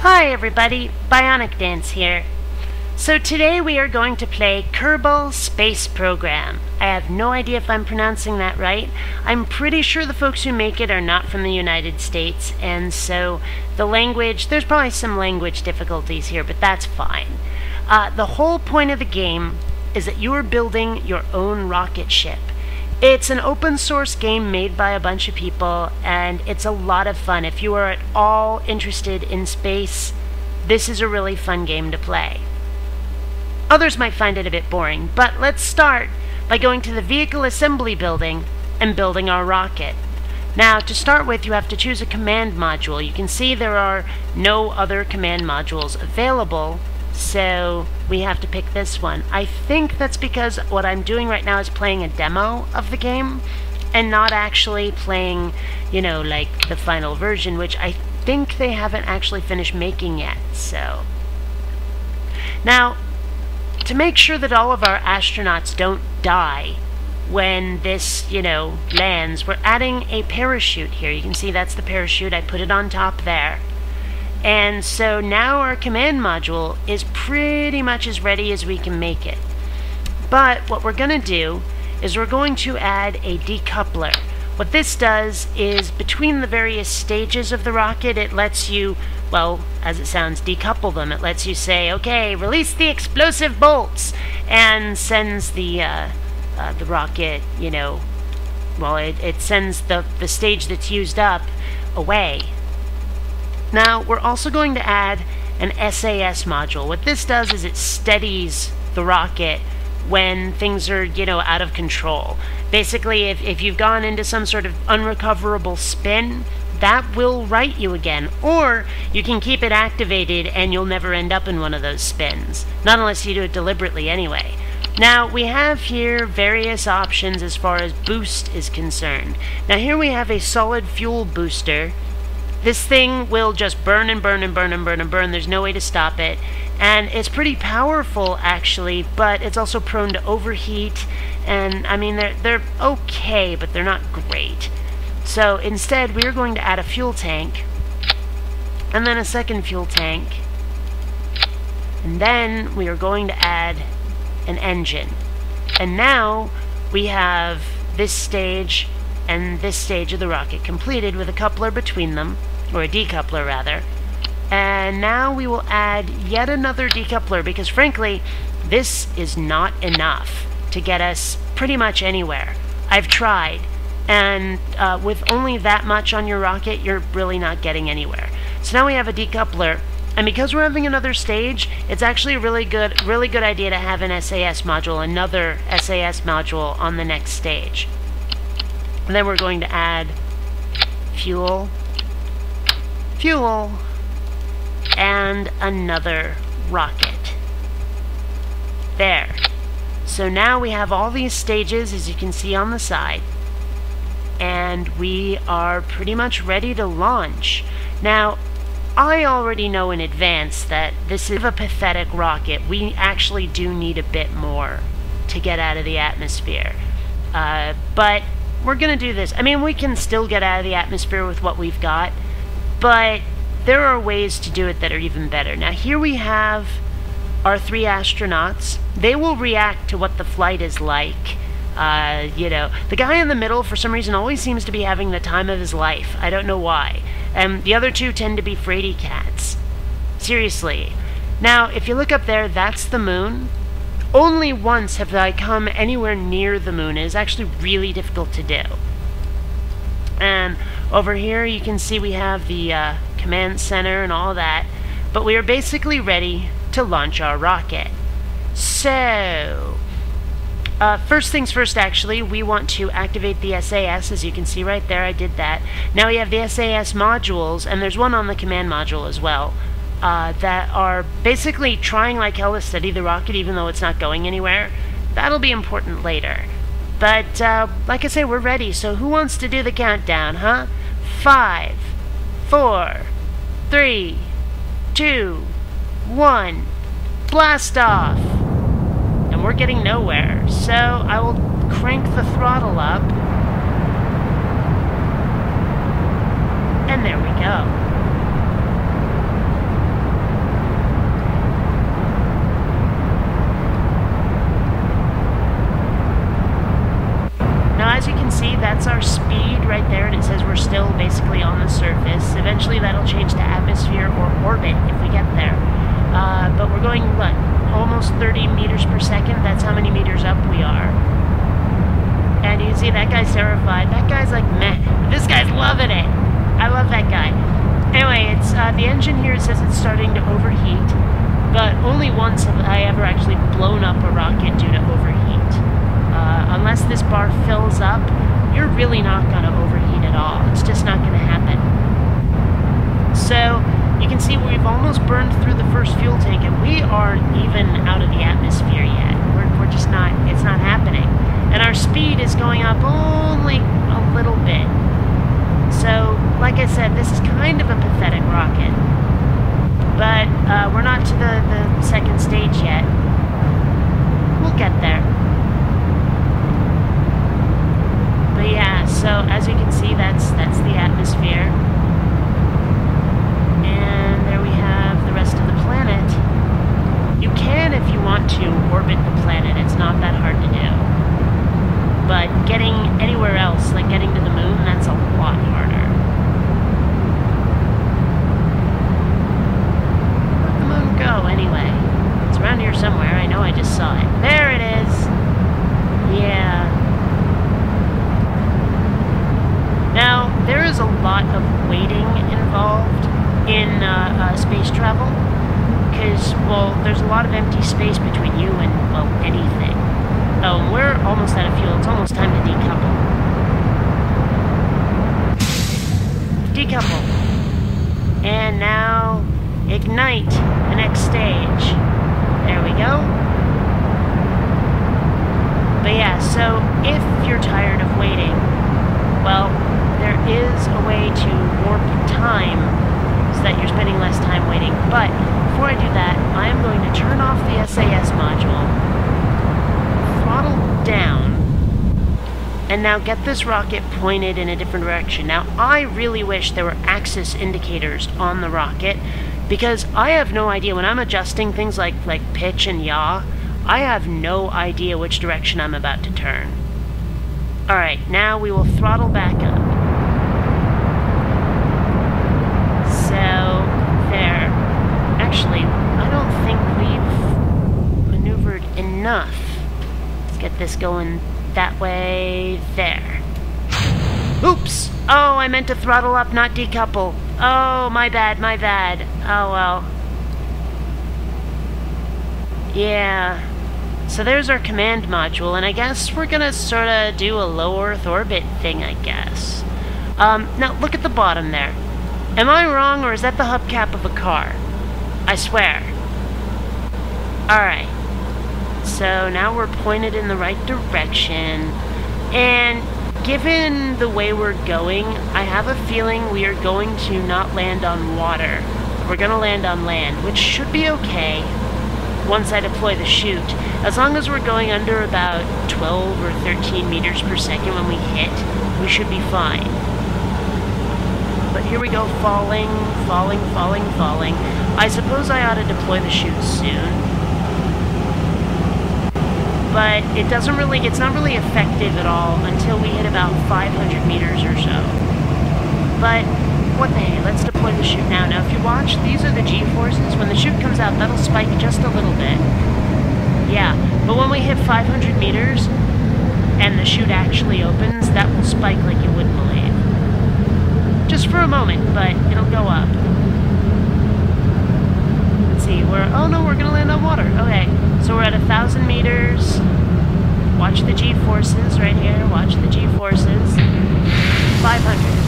Hi everybody, BionicDance here. So today we are going to play Kerbal Space Program. I have no idea if I'm pronouncing that right. I'm pretty sure the folks who make it are not from the United States, and so the language, there's probably some language difficulties here, but that's fine. The whole point of the game is that you are building your own rocket ship. It's an open source game made by a bunch of people, and it's a lot of fun. If you are at all interested in space, this is a really fun game to play. Others might find it a bit boring, but let's start by going to the vehicle assembly building and building our rocket. Now, to start with, you have to choose a command module. You can see there are no other command modules available, so we have to pick this one. I think that's because what I'm doing right now is playing a demo of the game and not actually playing, like the final version, which I think they haven't actually finished making yet. So now, to make sure that all of our astronauts don't die when this, lands, we're adding a parachute here. You can see that's the parachute. I put it on top there. And so now our command module is pretty much as ready as we can make it. But what we're going to do is we're going to add a decoupler. What this does is between the various stages of the rocket, it lets you, well, as it sounds, decouple them. It lets you say, okay, release the explosive bolts, and sends the rocket, it sends the stage that's used up away. Now, we're also going to add an SAS module. What this does is it steadies the rocket when things are, out of control. Basically, if you've gone into some sort of unrecoverable spin, that will right you again. Or you can keep it activated and you'll never end up in one of those spins. Not unless you do it deliberately anyway. Now, we have here various options as far as boost is concerned. Now, here we have a solid fuel booster. This thing will just burn and burn and burn and burn and burn. There's no way to stop it. And it's pretty powerful, actually, but it's also prone to overheat. And, I mean, they're okay, but they're not great. So, instead, we're going to add a fuel tank. And then a second fuel tank. And then we are going to add an engine. And now we have this stage and this stage of the rocket completed with a coupler between them, or a decoupler rather. And now we will add yet another decoupler because frankly, this is not enough to get us pretty much anywhere. I've tried, and with only that much on your rocket, you're really not getting anywhere. So now we have a decoupler, and because we're having another stage, it's actually a really good idea to have an SAS module, another SAS module on the next stage. And then we're going to add fuel, and another rocket. There. So now we have all these stages, as you can see on the side, and we are pretty much ready to launch. Now, I already know in advance that this is a pathetic rocket. We actually do need a bit more to get out of the atmosphere. But we're going to do this. I mean, we can still get out of the atmosphere with what we've got, but there are ways to do it that are even better. Now, here we have our 3 astronauts. They will react to what the flight is like. The guy in the middle, for some reason, always seems to be having the time of his life. I don't know why. The other 2 tend to be fraidy cats. Seriously. Now, if you look up there, that's the moon. Only once have I come anywhere near the moon. It is actually really difficult to do. And over here you can see we have the command center and all that. But we are basically ready to launch our rocket. So, first things first, actually, we want to activate the SAS. As you can see right there, I did that. Now we have the SAS modules, and there's one on the command module as well. That are basically trying like hell to steady the rocket even though it's not going anywhere. That'll be important later. But, like I say, we're ready, so who wants to do the countdown, huh? 5, 4, 3, 2, 1, blast off! And we're getting nowhere, so I will crank the throttle up. And there we go. right there, and it says we're still basically on the surface. Eventually that'll change to atmosphere or orbit if we get there. But we're going, what, almost 30 meters per second? That's how many meters up we are. And you can see that guy's terrified. That guy's like, meh. This guy's loving it. I love that guy. Anyway, it's the engine here says it's starting to overheat, but only once have I ever actually blown up a rocket due to overheat. Unless this bar fills up, you're really not going to overheat at all. It's just not going to happen. So you can see we've almost burned through the first fuel tank, and we aren't even out of the atmosphere yet. We're just not, it's not happening. And our speed is going up only a little bit. So, like I said, this is kind of a pathetic rocket. But we're not to the second stage yet. We'll get there. But yeah, so as you can see, that's the atmosphere. And there we have the rest of the planet. You can, if you want to, orbit the planet. It's not that hard to do. But getting anywhere else, like getting to the moon, that's a lot harder. Where'd the moon go, anyway? It's around here somewhere. I know I just saw it. There it is! Yeah. Now, there is a lot of waiting involved in space travel, because, well, there's a lot of empty space between you and, well, anything. Oh, we're almost out of fuel. It's almost time to decouple. Decouple. And now, ignite the next stage. There we go. But yeah, so if you're tired of waiting, well, there is a way to warp time so that you're spending less time waiting. But before I do that, I am going to turn off the SAS module, throttle down, and now get this rocket pointed in a different direction. Now, I really wish there were axis indicators on the rocket, because I have no idea when I'm adjusting things like pitch and yaw, I have no idea which direction I'm about to turn. Alright, now we will throttle back up. So, there. Actually, I don't think we've maneuvered enough. Let's get this going that way. There. Oops! Oh, I meant to throttle up, not decouple. Oh, my bad, my bad. Oh, well. Yeah. So there's our command module, and I guess we're gonna sort of do a low Earth orbit thing, I guess. Now, look at the bottom there. Am I wrong, or is that the hubcap of a car? I swear. Alright. So now we're pointed in the right direction, and given the way we're going, I have a feeling we are going to not land on water. We're gonna land on land, which should be okay once I deploy the chute. As long as we're going under about 12 or 13 meters per second when we hit, we should be fine. But here we go, falling, falling, falling, falling. I suppose I ought to deploy the chute soon. But it's not really effective at all until we hit about 500 meters or so. But what the hey, let's deploy the chute now. Now if you watch, these are the G-forces. When the chute comes out, that'll spike just a little bit. Yeah, but when we hit 500 meters, and the chute actually opens, that will spike like you wouldn't believe. Just for a moment, but it'll go up. Let's see, oh no, we're gonna land on water. Okay, so we're at 1,000 meters. Watch the G-forces right here, watch the G-forces. 500.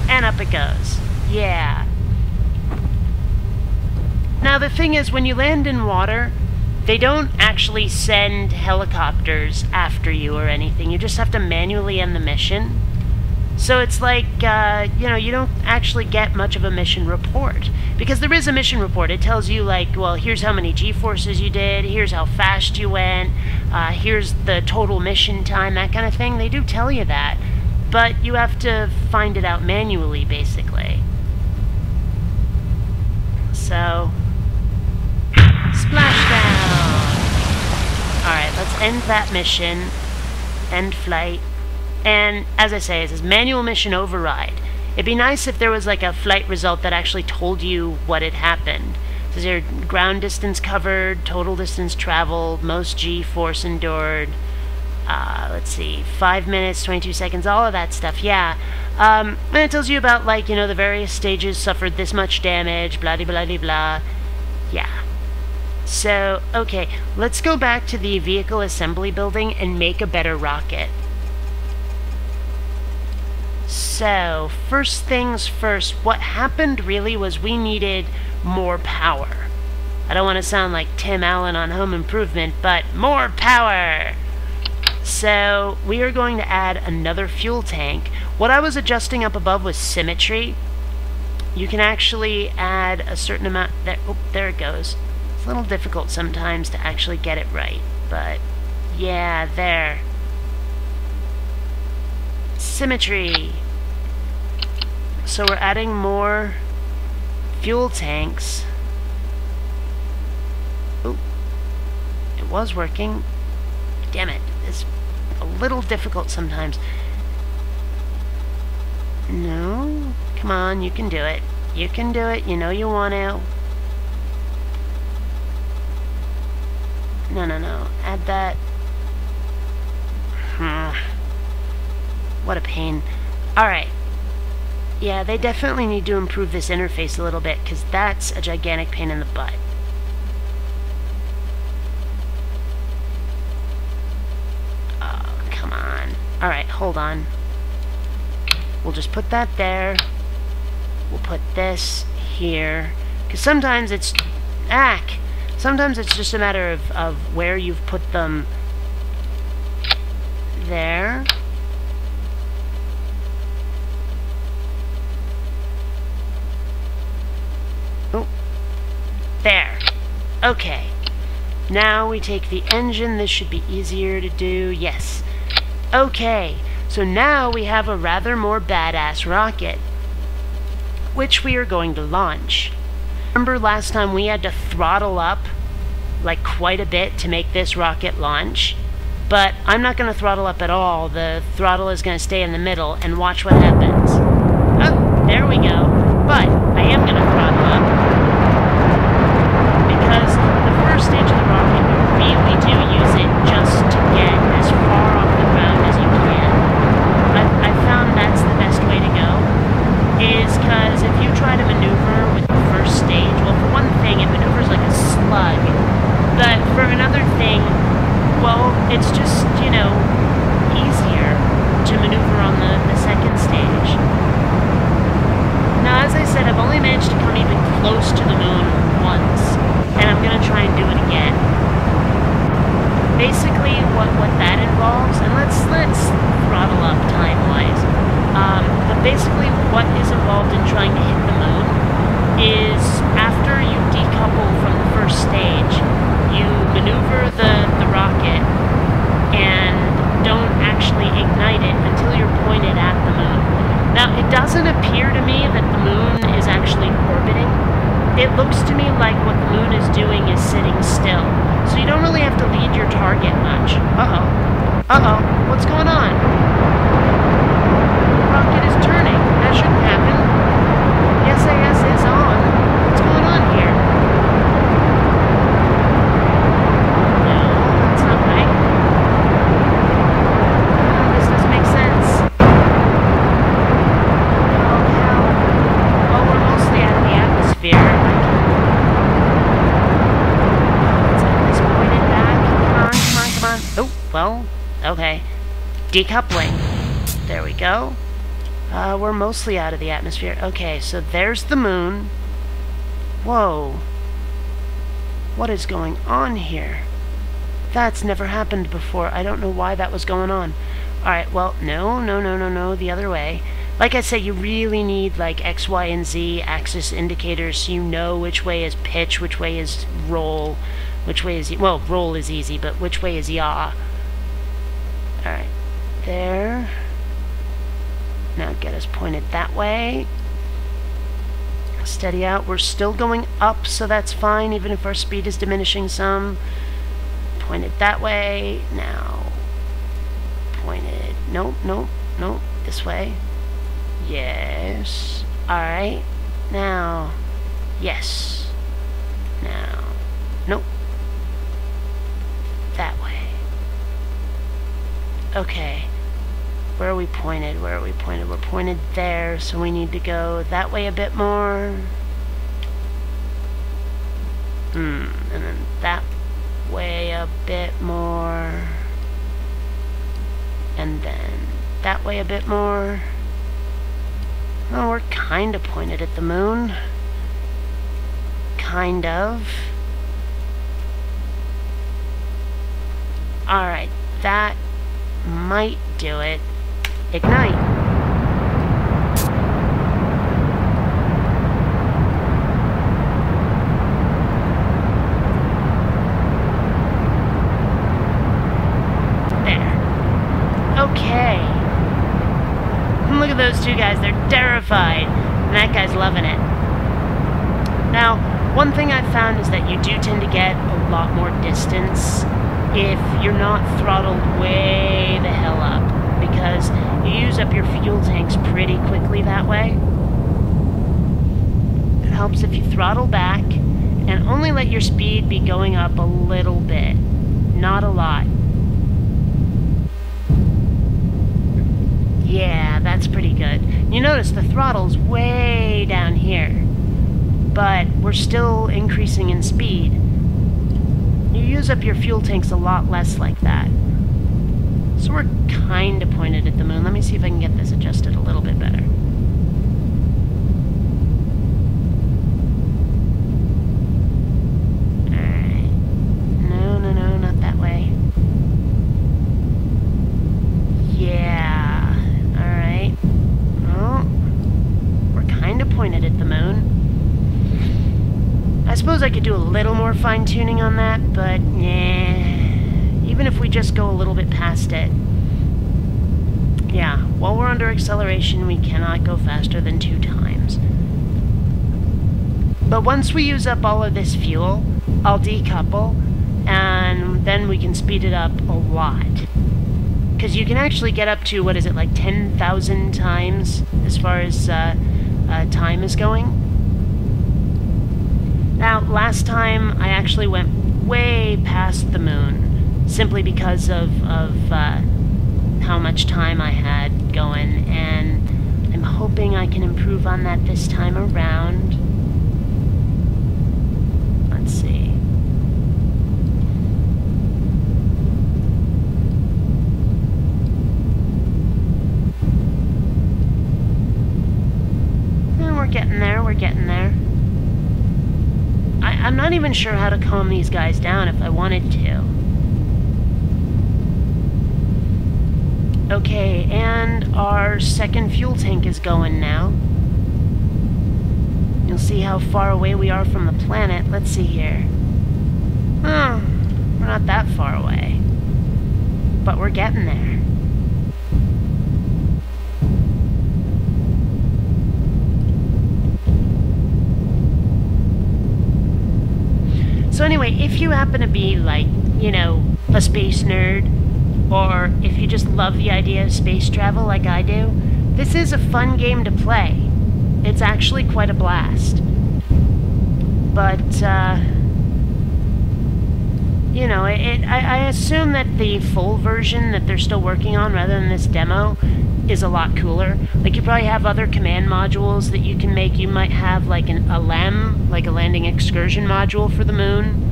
And up it goes. Yeah. Now the thing is, when you land in water, they don't actually send helicopters after you or anything. You just have to manually end the mission. So it's like, you know, you don't actually get much of a mission report. Because there is a mission report. It tells you, like, well, here's how many G-forces you did, here's how fast you went, here's the total mission time, that kind of thing. They do tell you that. But you have to find it out manually, basically. So, splashdown! Alright, let's end that mission. End flight. And as I say, it says manual mission override. It'd be nice if there was like a flight result that actually told you what had happened. It says your ground distance covered, total distance traveled, most G-force endured. Let's see, 5 minutes, 22 seconds, all of that stuff, yeah. And it tells you about, like, you know, the various stages suffered this much damage, blah, blah, blah, blah. Yeah. So, okay, let's go back to the vehicle assembly building and make a better rocket. So, first things first, what happened really was we needed more power. I don't want to sound like Tim Allen on Home Improvement, but more power! So, we are going to add another fuel tank. What I was adjusting up above was symmetry. You can actually add a certain amount. There, oh, there it goes. It's a little difficult sometimes to actually get it right, but yeah, there. Symmetry. So we're adding more fuel tanks. Oh, it was working. Damn it. It's a little difficult sometimes. No? Come on, you can do it. You can do it. You know you want to. No. Add that. What a pain. Alright. Yeah, they definitely need to improve this interface a little bit, because that's a gigantic pain in the butt. Oh, come on. Alright, hold on. We'll just put that there. We'll put this here. Because sometimes it's... Sometimes it's just a matter of where you've put them. There. Oh. There. Okay. Now we take the engine. This should be easier to do. Yes. Okay. So now we have a rather more badass rocket, which we are going to launch. Remember last time we had to throttle up like quite a bit to make this rocket launch? But I'm not going to throttle up at all. The throttle is going to stay in the middle, and watch what happens. Oh, there we go. But I am going to throttle up, because the first stage of the rocket, you really do use it just to get as far off the ground as you can. I found that's the best way to go, is because if you try to maneuver with the first stage, well, for one thing, it maneuvers like a slug, but for another thing, well, it's just, you know, easier to maneuver on the second stage. Now, as I said, I've only managed to come even close to the moon once, and I'm going to try and do it again. Basically, what that involves, and let's throttle up time-wise, but basically what is involved in trying to hit the moon is after you decouple from the first stage, you maneuver the rocket and don't actually ignite it until you're pointed at the moon. Now, it doesn't appear to me that the moon is actually orbiting. It looks to me like what the moon is doing is sitting still. So you don't really have to lead your target much. Uh-oh. Uh-oh. What's going on? The rocket is turning. That shouldn't happen. The SAS is on. What's going on here? No, that's not right. This doesn't make sense. Oh, hell. Well, we're mostly out of the atmosphere. Let's get this pointed back. Come on. Oh, well, okay. Decoupling. There we go. We're mostly out of the atmosphere. Okay, so there's the moon. Whoa. What is going on here? That's never happened before. I don't know why that was going on. Alright, well, no, the other way. Like I said, you really need, like, X, Y, and Z axis indicators so you know which way is pitch, which way is roll, which way is... Well, roll is easy, but which way is yaw. Alright, there. Now get us pointed that way. Steady out. We're still going up, so that's fine, even if our speed is diminishing some. Pointed that way. Now, pointed Nope, nope, nope. This way. Yes. Alright. Now. Yes. Now. Nope. That way. Okay. Where are we pointed? Where are we pointed? We're pointed there, so we need to go that way a bit more. And then that way a bit more. And then that way a bit more. Oh, we're kind of pointed at the moon. Kind of. Alright, that might do it. Ignite. There. Okay. Look at those two guys. They're terrified. And that guy's loving it. Now, one thing I've found is that you do tend to get a lot more distance if you're not throttled way the hell up, because you use up your fuel tanks pretty quickly that way. It helps if you throttle back and only let your speed be going up a little bit, not a lot. Yeah, that's pretty good. You notice the throttle's way down here, but we're still increasing in speed. You use up your fuel tanks a lot less like that. So we're kind of pointed at the moon. Let me see if I can get this adjusted a little bit better. Alright. No, no, no, not that way. Yeah. Alright. Well, we're kind of pointed at the moon. I suppose I could do a little more fine-tuning on that, but nah. Even if we just go a little bit past it. Yeah, while we're under acceleration, we cannot go faster than 2 times. But once we use up all of this fuel, I'll decouple, and then we can speed it up a lot. Because you can actually get up to, what is it, like 10,000 times as far as time is going. Now, last time I actually went way past the moon, simply because of how much time I had going, and I'm hoping I can improve on that this time around. Let's see. And we're getting there, we're getting there. I'm not even sure how to calm these guys down if I wanted to. Okay, and our second fuel tank is going now. You'll see how far away we are from the planet. Let's see here. Oh, we're not that far away. But we're getting there. So anyway, if you happen to be like, you know, a space nerd, or if you just love the idea of space travel like I do, this is a fun game to play. It's actually quite a blast. But, you know, I assume that the full version that they're still working on, rather than this demo, is a lot cooler. Like, you probably have other command modules that you can make. You might have, like, a LEM, like a landing excursion module for the moon.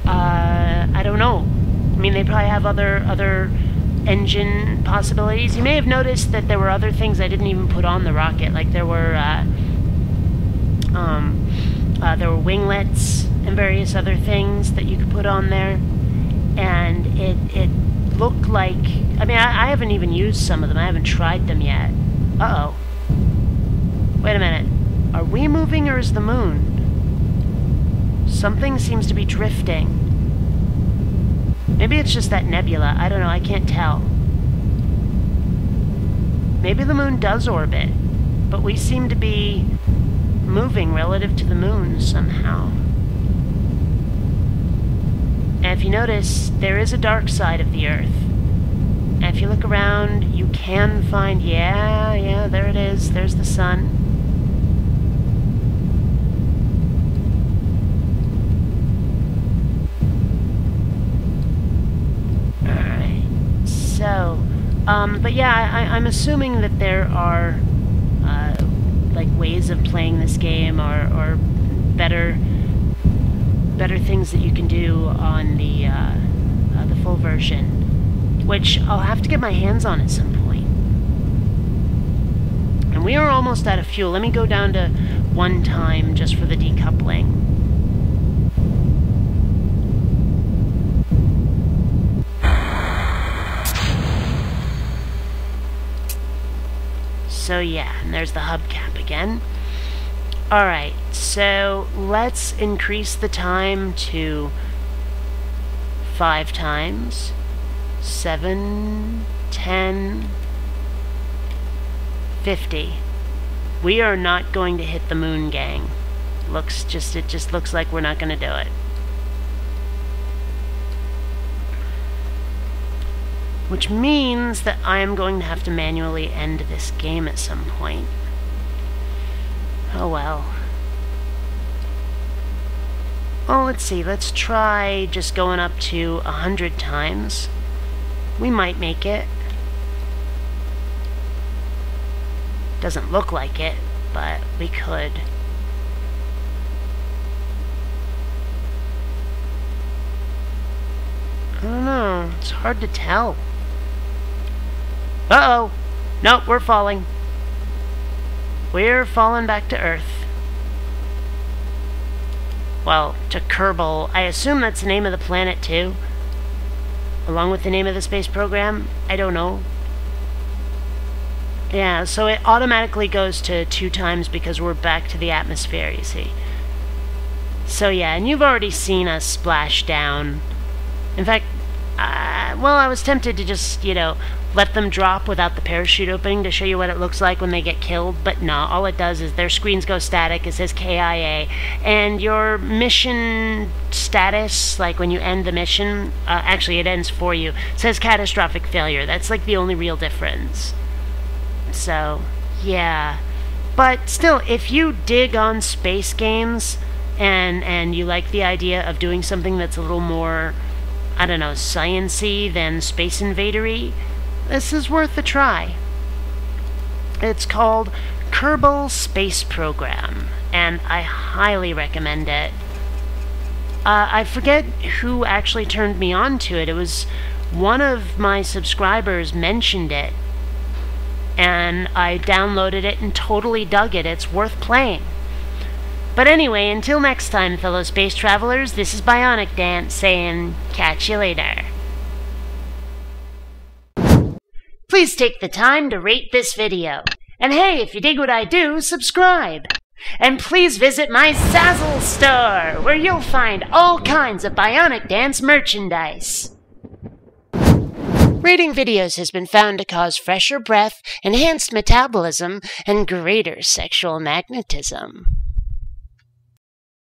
I don't know. I mean, they probably have other engine possibilities. You may have noticed that there were other things I didn't even put on the rocket. Like, there were winglets and various other things that you could put on there. And it looked like... I mean, I haven't even used some of them. I haven't tried them yet. Uh-oh. Wait a minute. Are we moving, or is the moon? Something seems to be drifting. Maybe it's just that nebula. I don't know. I can't tell. Maybe the moon does orbit, but we seem to be moving relative to the moon somehow. And if you notice, there is a dark side of the Earth. And if you look around, you can find, yeah, there it is. There's the sun. Alright, so, but yeah, I'm assuming that there are, like, ways of playing this game or better things that you can do on the full version, which I'll have to get my hands on at some point. And we are almost out of fuel. Let me go down to 1 time just for the decoupling. So yeah, and there's the hubcap again. Alright, so let's increase the time to 5 times. 7, 10, 50. We are not going to hit the moon, gang. It just looks like we're not going to do it. Which means that I am going to have to manually end this game at some point. Oh well. Well, let's see. Let's try just going up to 100 times. We might make it. Doesn't look like it, but we could. I don't know. It's hard to tell. Uh-oh. Nope, we're falling. We're falling back to Earth. Well, to Kerbal. I assume that's the name of the planet, too. Along with the name of the space program. I don't know. Yeah, so it automatically goes to 2 times because we're back to the atmosphere, you see. So yeah, and you've already seen us splash down. In fact, well, I was tempted to just, let them drop without the parachute opening to show you what it looks like when they get killed, but no, all it does is their screens go static, it says KIA, and your mission status, like when you end the mission, actually it ends for you, says catastrophic failure. That's like the only real difference. So, yeah. But still, if you dig on space games, and you like the idea of doing something that's a little more, I don't know, science-y than Space Invader-y, this is worth a try. It's called Kerbal Space Program, and I highly recommend it. I forget who actually turned me on to it. It was one of my subscribers mentioned it, and I downloaded it and totally dug it. It's worth playing. But anyway, until next time, fellow space travelers, this is BionicDance saying, catch you later. Please take the time to rate this video. And hey, if you dig what I do, subscribe. And please visit my Zazzle store, where you'll find all kinds of BionicDance merchandise. Rating videos has been found to cause fresher breath, enhanced metabolism, and greater sexual magnetism.